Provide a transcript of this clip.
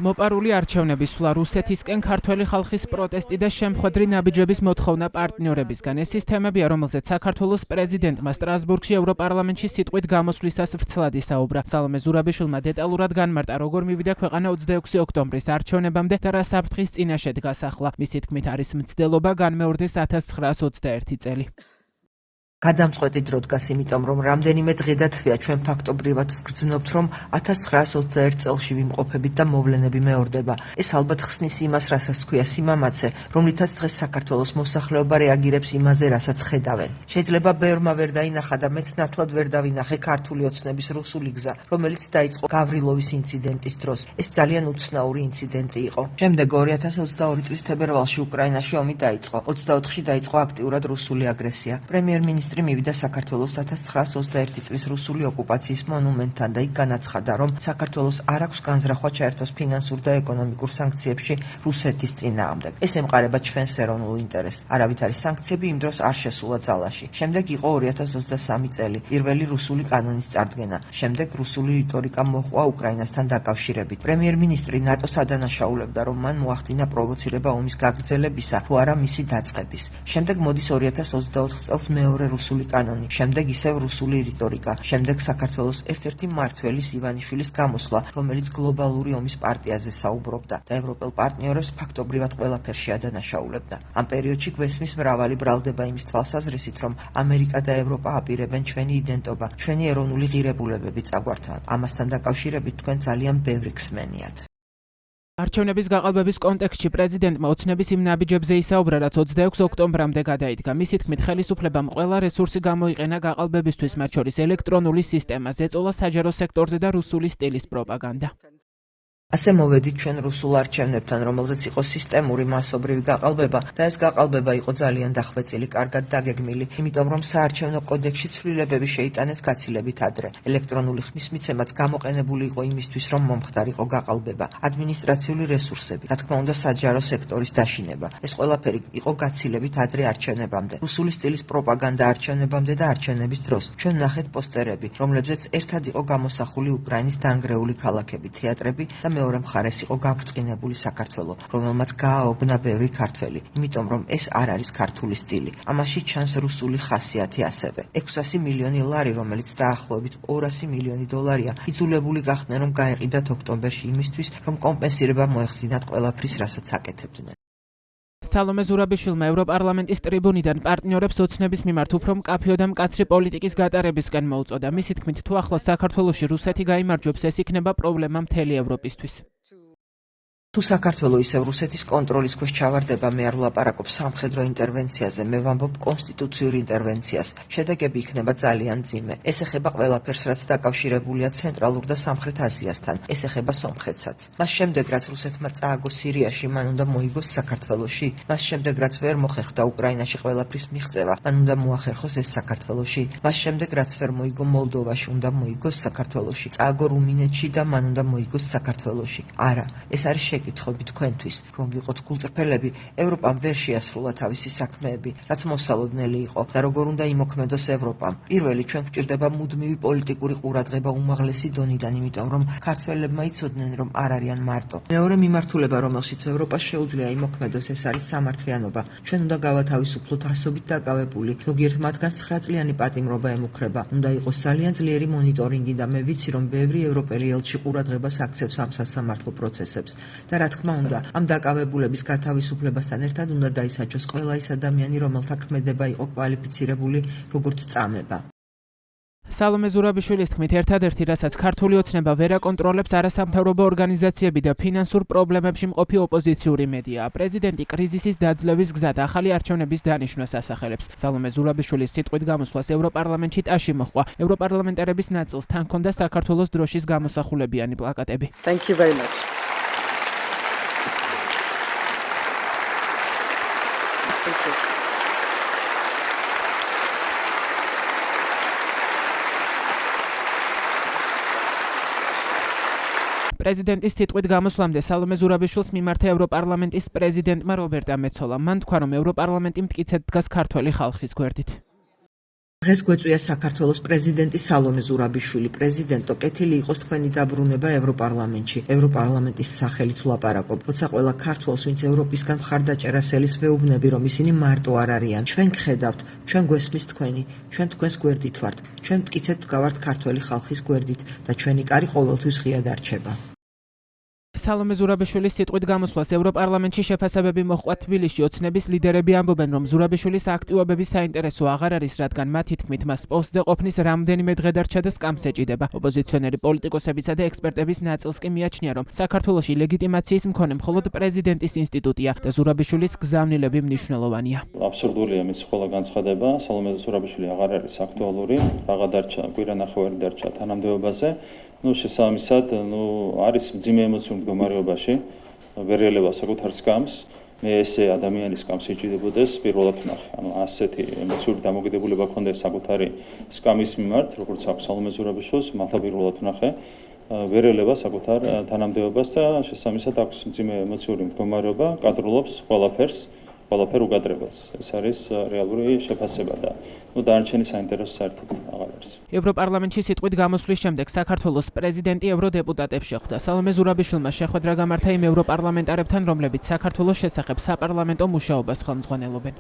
მოპარული არჩევნების სვლა რუსეთისკენ ქართველი ხალხის პროტესტი და შემხვედრი ნაბიჯების მოთხოვნა პარტნიორებისგან. ეს ის თემებია, რომელზეც საქართველოს პრეზიდენტმა სტრასბურგში ევროპარლამენტში სიტყვით გამოსვლისას ვრცლად ისაუბრა. სალომე ზურაბიშვილმა დეტალურად განმარტა, როგორ მივიდა ქვეყანა 26 ოქტომბრის არჩევნებამდე და რა საფრთხის წინაშე დგას ახლა. მისი თქმით, არის მცდელობა განმეორდეს 1921 წელი. გადამწყვეტი დრო დგას, იმიტომ რომ რამდენიმე დღე და თვეა ჩვენ ფაქტობრივად ვგრძნობთ, რომ 1921 წელში ვიმყოფებით და მოვლენები მეორდება. ეს ალბათ ხსნის იმას, რასაც ქვია სიმამაცე, რომლითაც დღეს საქართველოს მოსახლეობა რეაგირებს იმაზე, რასაც ხედავენ. შეიძლება ბევრმა ვერ დაინახა და მეც ნათლად ვერ დავინახე ქართული ოცნების რუსული გზა, რომელიც დაიწყო გავრილოვის ინციდენტის დროს. ეს ძალიან უცნაური ინციდენტი იყო. შემდეგ 2022 წლის თებერვალში უკრაინაში ომი დაიწყო. 24-ში დაიწყო აქტიურად რუსული აგრესია. პრემიერ-მინისტრი მივიდა საქართველოს 1921 წლის რუსული ოკუპაციის მონუმენტთან და იქ განაცხადა, რომ საქართველოს არ აქვს განზრახვა ჩაერთოს ფინანსურ და ეკონომიკურ სანქციებში რუსეთის წინააღმდეგ. ეს ემყარება ჩვენს ეროვნულ ინტერესს. არავითარი სანქციები იმ დროს არ შესულა ძალაში. შემდეგ იყო 2023 წელი, პირველი რუსული კანონის წარდგენა. შემდეგ რუსული რიტორიკა მოჰყვა უკრაინასთან დაკავშირებით. პრემიერ-მინისტრი ნატოს ადანაშაულებდა, რომ მან მოახდინა პროვოცირება ომის გაგრძელებისა, თუ არა მისი დაწყების. შემდეგ მოდის 2024 წელს მეორე რუსული კანონი, შემდეგ ისევ რუსული რიტორიკა, შემდეგ საქართველოს ერთ-ერთი მმართველის ივანიშვილის გამოსვლა, რომელიც გლობალური ომის პარტიაზე საუბრობდა და ევროპელ პარტნიორებს ფაქტობრივად ყველაფერში ადანაშაულებდა. ამ პერიოდში გვესმის მრავალი ბრალდება იმის თვალსაზრისით, რომ ამერიკა და ევროპა აპირებენ ჩვენი იდენტობა, ჩვენი ეროვნული ღირებულებები წაგვართავთ. ამასთან დაკავშირებით თქვენ ძალიან ბევრი ხსმენიათ. არჩევნების გაყალბების კონტექსტში პრეზიდენტმა ოცნების იმ ნაბიჯებზე ისაუბრა, რაც 26 ოქტომბრამდე გადაიდგა. მისი თქმით, ხელისუფლებამ ყველა რესურსი გამოიყენა გაყალბებისთვის, მათ შორის ელექტრონული სისტემა, ზეწოლა საჯარო სექტორზე და რუსული სტილის პროპაგანდა. ასე მოვედით ჩვენ რუსულ არჩევნებთან, რომელზეც იყო სისტემური მასობრივი გაყალბება და ეს გაყალბება იყო ძალიან დახვეწილი, კარგად დაგეგმილი, იმიტომ რომ საარჩევნო კოდექსში ცვლილებები შეიტანეს გაცილებით ადრე. ელექტრონული ხმის მიცემაც გამოყენებული იყო იმისთვის, რომ მომხდარიყო გაყალბება, ადმინისტრაციული რესურსები, რა თქმა უნდა საჯარო სექტორის დაშინება. ეს ყველაფერი იყო გაცილებით ადრე არჩევნებამდე. რუსული სტილის პროპაგანდა არჩევნებამდე და არჩევნების დროს. ჩვენ ნახეთ პოსტერები, რომლებზეც ერთად იყო გამოსახული უკრაინის დანგრეული ქალაქები, თეატრები და მეორე მხარეს იყო გაბრწყინებული საქართველო, რომელმაც გააოგნა ბევრი ქართველი, იმიტომ რომ ეს არ არის ქართული სტილი. ამაში ჩანს რუსული ხასიათი ასევე. 600 მილიონი ლარი, რომელიც დაახლოებით 200 მილიონი დოლარია, იძულებული გახდნენ, რომ გაეყიდათ ოქტომბერში იმისთვის, რომ კომპენსირება მოეხდინათ ყველაფრის, რასაც აკეთებდნენ. სალომე ზურაბიშვილმა ევროპარლამენტის ტრიბუნიდან პარტნიორებს ოცნების მიმართ უფრო მკაფიო და მკაცრი პოლიტიკის გატარებისკენ მოუწოდა. მისი თქმით, თუ ახლა საქართველოში რუსეთი გაიმარჯვებს, ეს იქნება პრობლემა მთელი ევროპისთვის. თუ საქართველო ისევ რუსეთის კონტროლის ქვეშ ჩავარდება, მე არ ვლაპარაკობ სამხედრო ინტერვენციაზე, მე ვამბობ კონსტიტუციურ ინტერვენციას. შედეგები იქნება ძალიან მძიმე. ეს ეხება ყველაფერს, რაც დაკავშირებულია ცენტრალურ და სამხრეთ აზიასთან. ეს ეხება სომხეთსაც. მას შემდეგ, რაც რუსეთმა წააგო სირიაში, მან უნდა მოიგოს საქართველოში. მას შემდეგ, რაც ვერ მოხერხდა უკრაინაში ყველაფრის მიღწევა, მან უნდა მოახერხოს ეს საქართველოში. მას შემდეგ, რაც ვერ მოიგო მოლდოვაში, უნდა მოიგოს საქართველოში. წააგო რუმინეთში და მან უნდა მოიგოს საქართველოში. არა, ეს არის კითხები თქვენთვის, რომ ვიყოთ გულწრფელები, ევროპამ ვერ შეასრულა თავისი საქმეები, რაც მოსალოდნელი იყო და როგორ უნდა იმოქმედოს ევროპამ. პირველი, ჩვენ გვჭირდება მუდმივი პოლიტიკური ყურადღება უმაღლესი დონიდან, იმიტომ რომ ქართველებმა იცოდნენ, რომ არ არიან მარტო. მეორე მიმართულება, რომელშიც ევროპას შეუძლია იმოქმედოს, ეს არის სამართლიანობა. ჩვენ უნდა გავათავისუფლოთ ასობით დაკავებული, ზოგიერთ მათგანს 9 წლიანი პატიმრობა ემუქრება. უნდა იყოს ძალიან ძლიერი მონიტორინგი და მე ვიცი, რომ ბევრი ევროპელი ელჩი ყურადღებას აქცევს ამ სასამართლო პროცესებს. და რა თქმა უნდა, ამ დაკავებულების გათავისუფლებასთან ერთად უნდა დაისაჯოს ყველა ის ადამიანი, რომელთა ქმედება იყო კვალიფიცირებული როგორც წამება. სალომე ზურაბიშვილის თქმით, ერთადერთი, რასაც ქართული ოცნება ვერ აკონტროლებს, არასამთავრობო ორგანიზაციები და ფინანსურ პრობლემებში მყოფი ოპოზიციური მედია. პრეზიდენტი კრიზისის დაძლევის გზა და ახალი არჩევნების დანიშვნას ასახელებს. სალომე ზურაბიშვილის სიტყვით გამოსვლას ევროპარლამენტში ტაში მოჰყვა. ევროპარლამენტარების ნაწილს თან ჰქონდა საქართველოს დროშის გამოსახულებიანი პლაკატები. Thank you very much. პრეზიდენტის სიტყვით გამოსვლამდე სალომე ზურაბიშვილს მიმართა ევროპარლამენტის პრეზიდენტმა რობერტა მეცოლამ. მან თქვა, რომ ევროპარლამენტი მტკიცედ დგას ქართველი ხალხის გვერდით. დღეს გვეწვია საქართველოს პრეზიდენტი სალომე ზურაბიშვილი. პრეზიდენტო, კეთილი იყოს თქვენი დაბრუნება ევროპარლამენტში. ევროპარლამენტის სახელით ვლაპარაკობ. როცა ყველა ქართველს, ვინც ევროპისგან მხარდაჭერას ელის, ვეუბნები, რომ ისინი მარტო არ არიან. ჩვენ გხედავთ, ჩვენ გვესმის თქვენი, ჩვენ თქვენს გვერდით ვართ. ჩვენ მტკიცედ ვდგავართ ქართველი ხალხის გვერდით და ჩვენი კარი ყოველთვის ღია დარჩება. სალომე ზურაბიშვილის სიტყვით გამოსვლას ევროპარლამენტში შეფასებები მოჰყვა თბილისში. ოცნების ლიდერები ამბობენ, რომ ზურაბიშვილის აქტივობების საინტერესო აღარ არის, რადგან მათი თქმით მას პოსტზე ყოფნის რამდენიმე დღე დარჩა და სკამს ეჭიდება. ოპოზიციონერი პოლიტიკოსებისა და ექსპერტების ნაწილს კი მიაჩნია, რომ საქართველოში ლეგიტიმაციის მქონე მხოლოდ პრეზიდენტის ინსტიტუტია და ზურაბიშვილის გზავნილები მნიშვნელოვანია. აბსურდულია მის ყველა განცხადება. სალომე ზურაბიშვილი აღარ არის აქტუალური. რაღა დარჩა, კვირანახევარი დარჩა თანამდებობაზე. შესაბამისად, არის მძიმე ემოციური მდგომარეობაში, ვერ ელევა საკუთარ სკამს. მე ესე ადამიანის სკამს ეჭიდებოდეს პირველად ვნახე. ასეთი ემოციური დამოკიდებულება ჰქონდეს საკუთარი სკამის მიმართ, როგორც აქვს სალომე ზურაბიშვილს, მართლა პირველად ვნახე. ვერ ელევა საკუთარ თანამდებობას და შესაბამისად აქვს მძიმე ემოციური მდგომარეობა, კადრულობს ყველაფერ უგადრებელს. ეს არის რეალური შეფასება და დანარჩენი საინტერესო საერთოდ აღარ არის. ევროპარლამენტში სიტყვით გამოსვლის შემდეგ საქართველოს პრეზიდენტი ევროდეპუტატებს შეხვდა. სალომე ზურაბიშვილმა შეხვედრა გამართა იმ ევროპარლამენტარებთან, რომლებიც საქართველოს შესახებ საპარლამენტო მუშაობას ხელმძღვანელობენ.